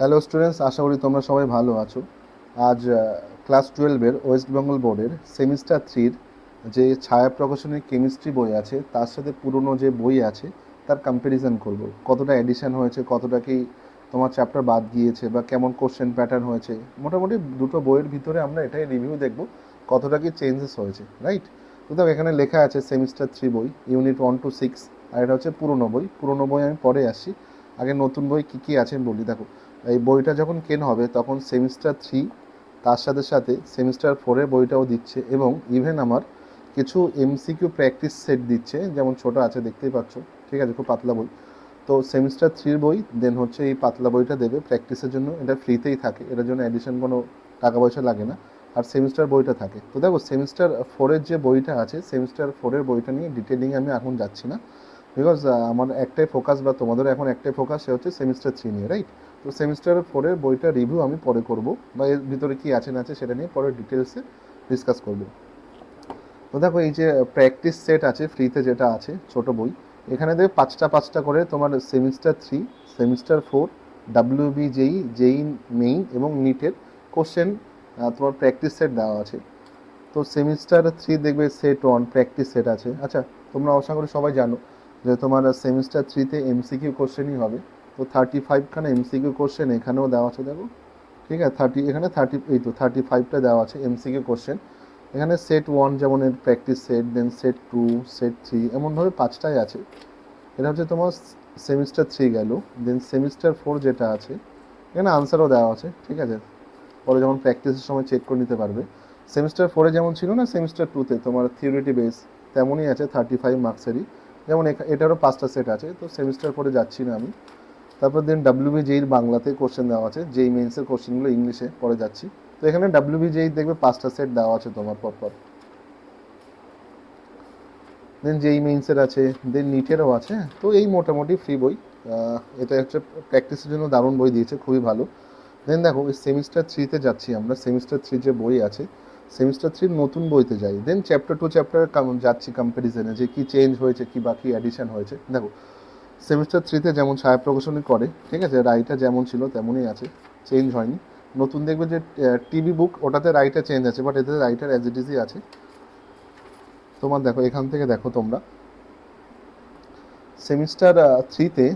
Hello students, আশা করি তোমরা সবাই ভালো আছো। আজ ক্লাস 12-এর ওয়েস্ট বেঙ্গল বোর্ডের সেমিস্টার 3-র যে ছায়া প্রকাশনের কেমিস্ট্রি বই আছে তার সাথে পুরনো যে বই আছে তার কম্প্যারিজন করব। কতটা এডিশন হয়েছে, কতটা কি তোমার চ্যাপ্টার বাদ গিয়েছে, বা কেমন কোশ্চেন প্যাটার্ন হয়েছে। মোটামুটি দুটো বইয়ের ভিতরে আমরা এটাই রিভিউ দেখব, কতটা কি চেঞ্জেস হয়েছে, রাইট? তো দেখো এখানে লেখা আছে সেমিস্টার 3 বই, ইউনিট 1 to 6। আর এটা হচ্ছে পুরনো বই আমি পরে আসছি। আগে নতুন বই কী কী আছে বলি। দেখো, এই বইটা যখন কেন হবে তখন সেমিস্টার 3 তার সাথে সাথে সেমিস্টার 4-এর বইটাও দিচ্ছে, এবং ইভেন আমার কিছু এমসিকিউ প্র্যাকটিস সেট দিচ্ছে, যেমন ছোট আছে দেখতেই পাচ্ছ। ঠিক আছে, খুব পাতলা বই। তো সেমিস্টার 3-র বই দেন হচ্ছে এই পাতলা বইটা দেবে প্র্যাকটিসের জন্য। এটা ফ্রিতেই থাকে, এটার জন্য অ্যাডিশন কোনো টাকা পয়সা লাগে না। আর সেমিস্টার বইটা থাকে। তো দেখো সেমিস্টার 4-এর যে বইটা আছে, সেমিস্টার 4-এর বইটা নিয়ে ডিটেলিং আমি এখন যাচ্ছি না, বিকজ আমার একটাই ফোকাস, বা তোমাদেরও এখন একটাই ফোকাস, সে হচ্ছে সেমিস্টার 3 নিয়ে, রাইট? তো সেমিস্টার 4-এর বইটা রিভিউ আমি পরে করব, বা এর ভিতরে কী আছে না আছে সেটা নিয়ে পরে ডিটেলসে ডিসকাস করব। তো দেখো এই যে প্র্যাকটিস সেট আছে ফ্রিতে, যেটা আছে ছোট বই, এখানে দেখবে পাঁচটা পাঁচটা করে তোমার সেমিস্টার 3, সেমিস্টার 4, ডাব্লিউবি জেই, জেই মেইন এবং নিটের কোশ্চেন তোমার প্র্যাকটিস সেট দেওয়া আছে। তো সেমিস্টার 3 দেখবে সেট 1 প্র্যাকটিস সেট আছে। আচ্ছা, তোমরা আশা করি সবাই জানো যে তোমার সেমিস্টার 3-তে এমসিকিউ কোশ্চেনই হবে। তো 35খানা এমসিকিউ কোশ্চেন এখানেও দেওয়া আছে, দেখো। ঠিক আছে, এখানে 35টা দেওয়া আছে এমসিকিউ কোশ্চেন। এখানে সেট 1 যেমন এর প্র্যাকটিস সেট, দেন সেট 2, সেট 3, এমনভাবে পাঁচটাই আছে। এটা হচ্ছে তোমার সেমিস্টার 3 গেল। দেন সেমিস্টার 4 যেটা আছে, এখানে আনসারও দেওয়া আছে, ঠিক আছে। পরে যখন প্র্যাকটিসের সময় চেক করে নিতে পারবে। সেমিস্টার 4-এ যেমন ছিল না সেমিস্টার 2-তে তোমার থিওরিটি বেস, তেমনই আছে 35 মার্কসেরই। যেমন এটারও পাঁচটা সেট আছে। তো সেমিস্টার 4-এ যাচ্ছি না আমি। তারপর দেন ডাব্লিউবি জেইর বাংলাতে কোশ্চেন দেওয়া আছে, জেই মেন্সের কোশ্চেনগুলো ইংলিশে, পরে যাচ্ছি। তো এখানে ডাব্লিউবি জেই দেখবে পাঁচটা সেট দেওয়া আছে তোমার পরপর। দেন জেই মেইনসের আছে, দেন নিটেরও আছে। তো এই মোটামুটি ফ্রি বই। এটা হচ্ছে প্র্যাকটিসের জন্য দারুণ বই দিয়েছে, খুবই ভালো। দেন দেখো ওই সেমিস্টার 3-তে যাচ্ছি আমরা। সেমিস্টার 3 যে বই আছে, সেমিস্টার 3 নতুন বইতে যাই। দেন চ্যাপ্টার টু চ্যাপ্টারে যাচ্ছি কম্প্যারিজনে, যে কী চেঞ্জ হয়েছে, কী বাকি অ্যাডিশন হয়েছে। দেখো সেমিস্টার 3-তে যেমন ছায়া প্রকাশনী করে, ঠিক আছে, রাইটার যেমন ছিল তেমনই আছে, চেঞ্জ হয়নি। নতুন দেখবে যে টিভি বুক, ওটাতে রাইটার চেঞ্জ আছে, বাট এতে রাইটার অ্যাজ ইট ইজই আছে। তোমার দেখো এখান থেকে দেখো তোমরা, সেমিস্টার 3-তে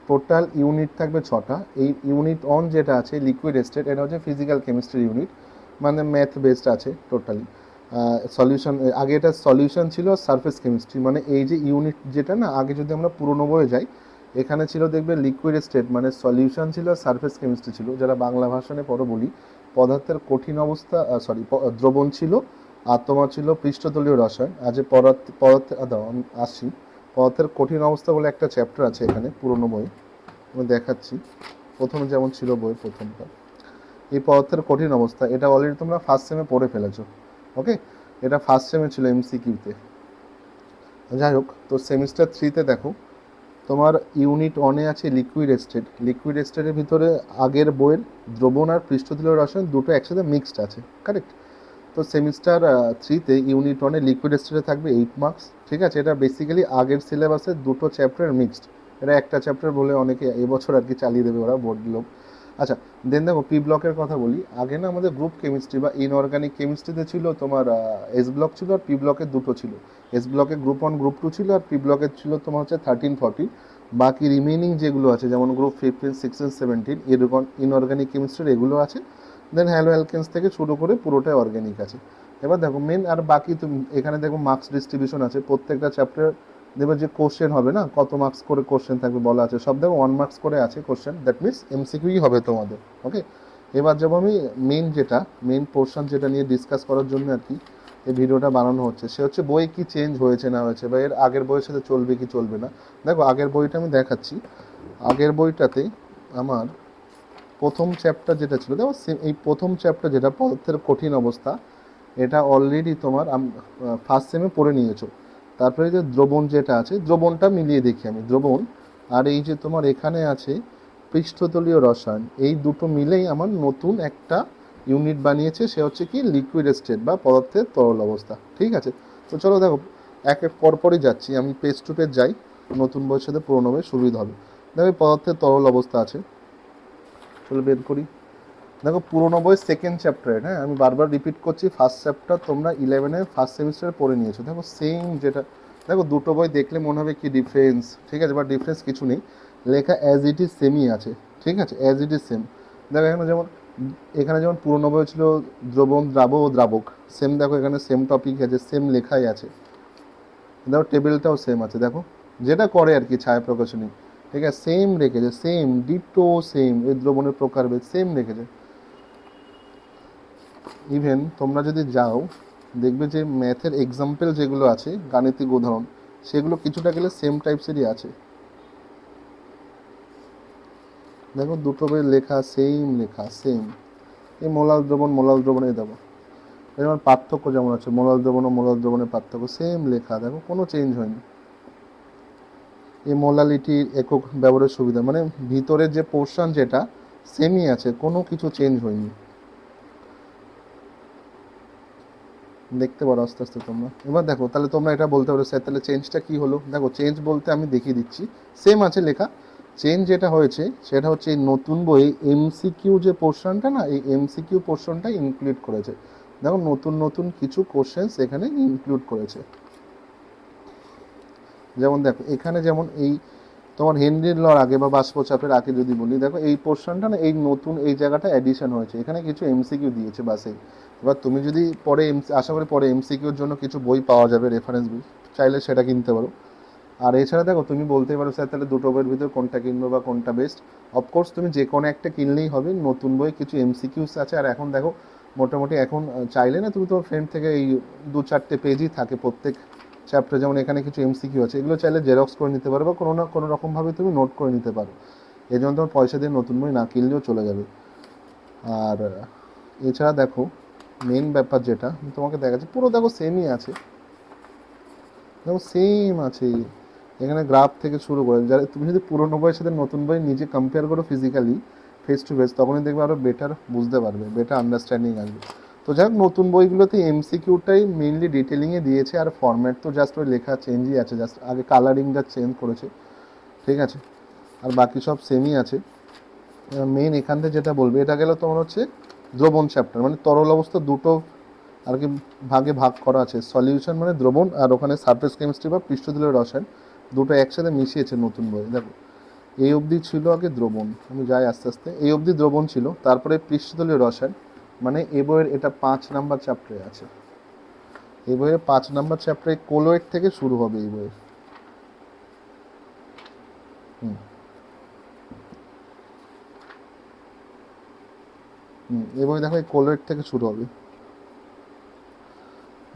টোটাল ইউনিট থাকবে 6টা। এই ইউনিট 1 যেটা আছে লিকুইড স্টেট, এটা হচ্ছে ফিজিক্যাল কেমিস্ট্রি ইউনিট, মানে ম্যাথ বেসড আছে টোটালি। সলিউশন, আগে এটা সলিউশন ছিল, সারফেস কেমিস্ট্রি, মানে এই যে ইউনিট যেটা না, আগে যদি আমরা পুরোনো বয়ে যাই, এখানে ছিল দেখবে লিকুইড স্টেট মানে সলিউশন ছিল, সারফেস কেমিস্ট্রি ছিল, যারা বাংলা ভাষণে পরে বলি পদার্থের কঠিন অবস্থা, সরি, দ্রবণ ছিল। আর তোমার ছিল পৃষ্ঠতলীয় রসায়ন। আজ পদার্থ আসি, পদার্থের কঠিন অবস্থা বলে একটা চ্যাপ্টার আছে এখানে পুরোনো বই, আমি দেখাচ্ছি। প্রথমে যেমন ছিল বই প্রথমটা, এই পদার্থের কঠিন অবস্থা, এটা অলরেডি তোমরা ফার্স্ট সেমে পড়ে ফেলেছো। ওকে, এটা ফার্স্ট সেমে ছিল এমসিকিউতে। যাই হোক, তো সেমিস্টার 3-তে দেখো তোমার ইউনিট 1-এ আছে লিকুইড স্টেট। লিকুইড স্টেটের ভিতরে আগের বইয়ের দ্রবণ আর পৃষ্ঠতলীয় রসায়ন দুটো একসাথে মিক্সড আছে, কারেক্ট? তো সেমিস্টার 3-তে ইউনিট 1-এ লিকুইড স্টেটে থাকবে 8 মার্কস, ঠিক আছে। এটা বেসিক্যালি আগের সিলেবাসের দুটো চ্যাপ্টার মিক্সড। এটা একটা চ্যাপ্টার বলে অনেকে এবছর আর কি চালিয়ে দেবে ওরা, বোর্ড লোক। আচ্ছা, দেন দেখো পি ব্লকের কথা বলি। আগে না আমাদের গ্রুপ কেমিস্ট্রি বা ইনঅর্গানিক কেমিস্ট্রিতে ছিল তোমার এস ব্লক ছিল, আর পি ব্লকের দুটো ছিল। এস ব্লকে গ্রুপ 1 গ্রুপ 2 ছিল, আর পি ব্লকের ছিল তোমার হচ্ছে 13-14। বাকি রিমেনিং যেগুলো আছে যেমন গ্রুপ 15, 16, 17 এরকম ইনঅর্গানিক কেমিস্ট্রির এগুলো আছে। দেন হ্যালো অ্যালকেন্স থেকে শুরু করে পুরোটাই অর্গ্যানিক আছে। এবার দেখো মেন আর বাকি তুমি এখানে দেখো মার্কস ডিস্ট্রিবিউশন আছে প্রত্যেকটা চ্যাপ্টার। দেখবে যে কোশ্চেন হবে না, কত মার্কস করে কোশ্চেন থাকবে বলা আছে, সব দেখো 1 মার্কস করে আছে কোশ্চেন, দ্যাট মিনস এমসিকিউই হবে তোমাদের। ওকে, এবার যাবো আমি মেন পোর্শন যেটা নিয়ে ডিসকাস করার জন্য আর কি এই ভিডিওটা বানানো হচ্ছে, সে হচ্ছে বই কি চেঞ্জ হয়েছে না হয়েছে, বা এর আগের বইয়ের সাথে চলবে কি চলবে না। দেখো আগের বইটা আমি দেখাচ্ছি। আগের বইটাতে আমার প্রথম চ্যাপ্টার যেটা ছিল, দেখো এই প্রথম চ্যাপ্টার যেটা পদার্থের কঠিন অবস্থা, এটা অলরেডি তোমার ফার্স্ট সেমে পড়ে নিয়েছো। তারপরে যে দ্রবণ যেটা আছে, দ্রবণটা মিলিয়ে দেখি আমি, দ্রবণ আর এই যে তোমার এখানে আছে পৃষ্ঠতলীয় রসায়ন, এই দুটো মিলেই আমার নতুন একটা ইউনিট বানিয়েছে, সে হচ্ছে কি লিকুইড স্টেট বা পদার্থের তরল অবস্থা, ঠিক আছে। তো চলো দেখো এক এক পরপরই যাচ্ছি আমি, পেজ টু পেজ যাই, নতুন বইয়ের সাথে পুরোনো বই সুবিধা হবে। দেখো পদার্থের তরল অবস্থা আছে, চলো বের করি। দেখো পুরোনো বই সেকেন্ড চ্যাপ্টারে, হ্যাঁ আমি বারবার রিপিট করছি, ফার্স্ট চ্যাপ্টার তোমরা 11-এর ফার্স্ট সেমিস্টারে পড়ে নিয়েছো। দেখো সেম যেটা, দেখো দুটো বই দেখলে মনে হবে কি ডিফারেন্স, ঠিক আছে, বাট ডিফারেন্স কিছু নেই, লেখা অ্যাজ ইট ইজ সেমই আছে, ঠিক আছে, অ্যাজ ইট ইজ সেম। দেখো এখানে যেমন পুরোনো বই ছিল দ্রবণ, দ্রাব ও দ্রাবক, সেম দেখো এখানে সেম টপিক আছে, সেম লেখাই আছে, দেখো টেবিলটাও সেম আছে, দেখো যেটা করে আর কি ছায়া প্রকাশনী, ঠিক আছে, সেম রেখেছে, সেম ডিটো সেম, এই দ্রবণের প্রকারভেদ সেম রেখেছে। ইভেন তোমরা যদি যাও দেখবে যে ম্যাথের এক্সাম্পল যেগুলো আছে, গাণিতিক উদাহরণ, সেগুলো কিছুটা গেলে সেম টাইপসেরই আছে। দেখো দুটো বই লেখা সেম, লেখা সেম। এই মোলাল দ্রবণ এই দেখো, যেমন পার্থক্য যেমন আছে, মোলাল দ্রবণ ও মোলাল দ্রবণের পার্থক্য সেম লেখা, দেখো কোনো চেঞ্জ হয়নি। এই মোলালিটির একক ব্যবহারের সুবিধা, মানে ভিতরের যে পোর্শন যেটা সেমই আছে, কোনো কিছু চেঞ্জ হয়নি, দেখতে পারো আস্তে আস্তে তোমরা। এবার দেখো তাহলে তোমরা এটা বলতে পারো স্যার তাহলে চেঞ্জটা কী হলো। দেখো চেঞ্জ বলতে আমি দেখিয়ে দিচ্ছি, সেম আছে লেখা, চেঞ্জ যেটা হয়েছে সেটা হচ্ছে এই নতুন বই এমসিকিউ যে পোর্শনটা না, এই এমসিকিউ পোর্শনটা ইনক্লুড করেছে। দেখো নতুন নতুন কিছু কোশ্চেন্স এখানে ইনক্লুড করেছে। যেমন দেখো এখানে যেমন এই তোমার হেনরির লর আগে বা বাষ্পচাপের আগে যদি বলি, দেখো এই পোর্শনটা না, এই নতুন এই জায়গাটা অ্যাডিশন হয়েছে, এখানে কিছু এমসিকিউ দিয়েছে বাসে। এবার তুমি যদি পরে আশা করি পরে এমসিকিউর জন্য কিছু বই পাওয়া যাবে, রেফারেন্স বই, চাইলে সেটা কিনতে পারো। আর এছাড়া দেখো তুমি বলতেই পারো স্যার তাহলে দুটো বইয়ের ভিতরে কোনটা কিনবো বা কোনটা বেস্ট। অফকোর্স তুমি যে কোনো একটা কিনলেই হবে, নতুন বই কিছু এমসিকিউস আছে, আর এখন দেখো মোটামুটি এখন চাইলে না তুমি তোমার ফ্রেন্ড থেকে এই 2-4টে পেজই থাকে প্রত্যেক চ্যাপ্টার, যেমন এখানে কিছু এমসিকিউ আছে, এগুলো চাইলে জেরক্স করে নিতে পারো বা কোনো না কোনো রকমভাবে তুমি নোট করে নিতে পারো, এই জন্য তোমার পয়সা দিয়ে নতুন বই না কিনলেও চলে যাবে। আর এছাড়া দেখো মেন ব্যাপার যেটা তোমাকে দেখাচ্ছে, পুরো দেখো সেমই আছে, দেখো সেম আছে, এখানে গ্রাফ থেকে শুরু করে, যারা তুমি যদি পুরোনো বইয়ের সাথে নতুন বই নিজে কম্পেয়ার করো ফিজিক্যালি ফেস টু ফেস, তখনই দেখবে আরও বেটার বুঝতে পারবে, বেটার আন্ডারস্ট্যান্ডিং আসবে। তো যাই হোক নতুন বইগুলোতে এমসিকিউটাই মেইনলি ডিটেলিংয়ে দিয়েছে, আর ফরম্যাট তো জাস্ট ওই লেখা চেঞ্জই আছে, জাস্ট আগে কালারিংটা চেঞ্জ করেছে, ঠিক আছে, আর বাকি সব সেমই আছে। মেইন এখান থেকে যেটা বলবে, এটা গেল তোমার হচ্ছে দ্রবণ চ্যাপ্টার, মানে তরল অবস্থা দুটো আর কি ভাগে ভাগ করা আছে, সলিউশন মানে দ্রবণ, আর ওখানে সারফেস কেমিস্ট্রি বা পৃষ্ঠতলের রসায়ন, দুটো একসাথে মিশিয়েছে নতুন বই। দেখো এই অবধি ছিল আগে দ্রবণ, আমি যাই আস্তে আস্তে, এই অবধি দ্রবণ ছিল, তারপরে পৃষ্ঠতলীয় রসায়ন, মানে এই বইয়ের এটা 5 নাম্বার চ্যাপ্টারে আছে, এই বইয়ের 5 নাম্বার চ্যাপ্টারে কোলয়েড থেকে শুরু হবে এই বইয়ের। এই বই দেখো এই কোলয়েড থেকে শুরু হবে,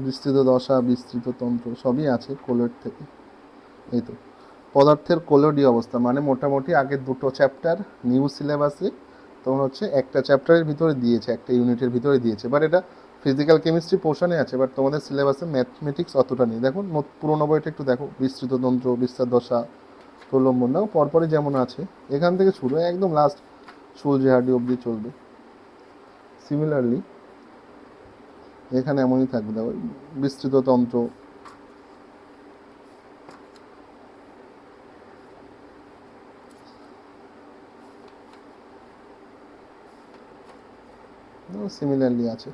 বিস্তৃত দশা, বিস্তৃত তন্ত্র সবই আছে কোলয়েড থেকে। এই তো পদার্থের কোলয়েডীয় অবস্থা, মানে মোটামুটি আগের দুটো চ্যাপ্টার নিউ সিলেবাসে তোমার হচ্ছে একটা চ্যাপ্টারের ভিতরে দিয়েছে, একটা ইউনিটের ভিতরে দিয়েছে, বাট এটা ফিজিক্যাল কেমিস্ট্রি পোর্শনে আছে, বাট তোমাদের সিলেবাসে ম্যাথমেটিক্স অতটা নেই। দেখো পুরোনো বইটা একটু দেখো, বিস্তৃত তন্ত্র, বিস্তার দশা, প্রলম্বন, দেখো পরপরই যেমন আছে, এখান থেকে শুরু একদম লাস্ট সূর্যহাটি অবধি চলবে। সিমিলারলি এখানে এমনই থাকবে, দেখো বিস্তৃত তন্ত্র, সিমিলারলি আছে।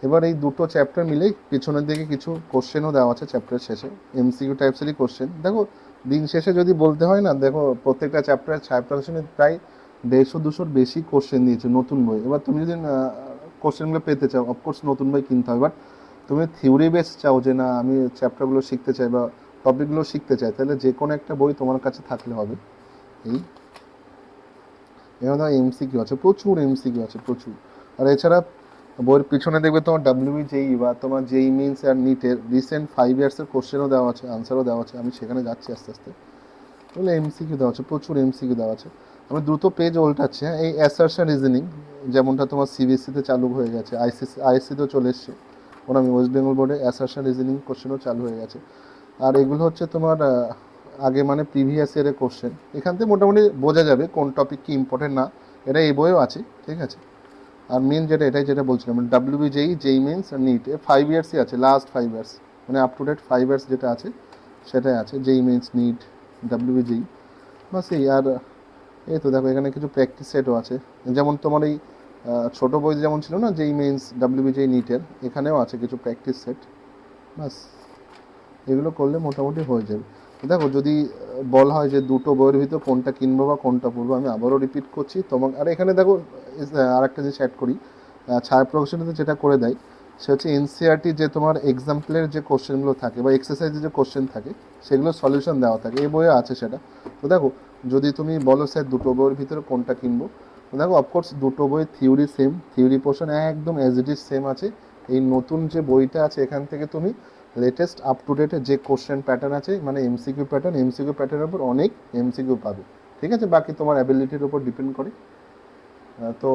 এবার এই দুটো চ্যাপ্টার মিলেই পেছনের দিকে কিছু কোশ্চেনও দেওয়া আছে চ্যাপ্টারের শেষে, এমসিকিউ টাইপসেরই কোশ্চেন। দেখো দিন শেষে যদি বলতে হয় না, দেখো প্রত্যেকটা চ্যাপ্টারে ছায়া প্রকাশনে প্রায় 150-200 বেশি কোশ্চেন দিয়েছে নতুন বই। এবার তুমি যদি কোশ্চেনগুলো পেতে চাও, অফকোর্স নতুন বই কিনতে হবে, বাট তুমি থিওরি বেস চাও যে না আমি চ্যাপ্টারগুলো শিখতে চাই বা টপিকগুলো শিখতে চাই, তাহলে যে কোনো একটা বই তোমার কাছে থাকলে হবে। এই এখানে তোমার এমসিকিউ আছে, প্রচুর এমসিকিউ আছে প্রচুর। আর এছাড়া বইয়ের পিছনে দেখবে তোমার ডাব্লিউবিজেই বা তোমার জেই মিনস আর নিটের রিসেন্ট 5 ইয়ার্সের কোশ্চেনও দেওয়া আছে, আনসারও দেওয়া আছে, আমি সেখানে যাচ্ছি আস্তে আস্তে। বলে এমসিকিউ দেওয়া আছে, প্রচুর এমসিকিউ দেওয়া আছে। আমি দ্রুত পেজ উল্টাচ্ছি, হ্যাঁ। এই অ্যাসারশন রিজনিং যেমনটা তোমার সিবিএসসিতে চালু হয়ে গেছে, আইএসসিতেও চলে এসছে, ওরা আমি ওয়েস্ট বেঙ্গল বোর্ডে অ্যাসারশন রিজনিং কোশ্চেনও চালু হয়ে গেছে। আর এগুলো হচ্ছে তোমার আগে মানে প্রিভিয়াস ইয়ারের কোশ্চেন, এখান থেকে মোটামুটি বোঝা যাবে কোন টপিক কি ইম্পর্টেন্ট না, এটা এই বইও আছে, ঠিক আছে। আর মেন যেটা এটাই যেটা বলছিলাম, ডাব্লিউবিজেই, জেই মেন্স আর নিট, 5 ইয়ার্সই আছে, লাস্ট 5 ইয়ার্স, মানে আপ টু ডেট 5 ইয়ার্স যেটা আছে সেটাই আছে, জেই মেন্স, নিট, ডাব্লিউবিজেই, বাস এই। আর এই তো দেখো এখানে কিছু প্র্যাকটিস সেটও আছে, যেমন তোমার এই ছোটো বই যেমন ছিল না যেই মেন্স ডাব্লিউবিজেই নিটের, এখানেও আছে কিছু প্র্যাকটিস সেট। বাস এগুলো করলে মোটামুটি হয়ে যাবে। দেখো যদি বলা হয় যে দুটো বইয়ের ভিতর কোনটা কিনবো বা কোনটা পড়বো, আমি আবারও রিপিট করছি তোমাকে। আর এখানে দেখো আর একটা জিনিস অ্যাড করি, ছায়া প্রকাশনীতে যেটা করে দেয় সে হচ্ছে এনসিআরটি যে তোমার এক্সাম্পলের যে কোশ্চেনগুলো থাকে বা এক্সারসাইজের যে কোশ্চেন থাকে সেগুলো সলিউশন দেওয়া থাকে, এই বইয়ে আছে সেটা। তো দেখো যদি তুমি বলো স্যার দুটো বইয়ের ভিতরে কোনটা কিনবো, তো দেখো অফকোর্স দুটো বই থিওরি সেম, থিওরি পোর্শন একদম অ্যাজ ইট ইজ সেম আছে। এই নতুন যে বইটা আছে এখান থেকে তুমি লেটেস্ট আপ টু ডেটে যে কোশ্চেন প্যাটার্ন আছে মানে এমসিকিউ প্যাটার্ন, এমসিকিউ প্যাটার্নের উপর অনেক এমসিকিউ পাবে। ঠিক আছে, বাকি তোমার অ্যাবিলিটির উপর ডিপেন্ড করে। তো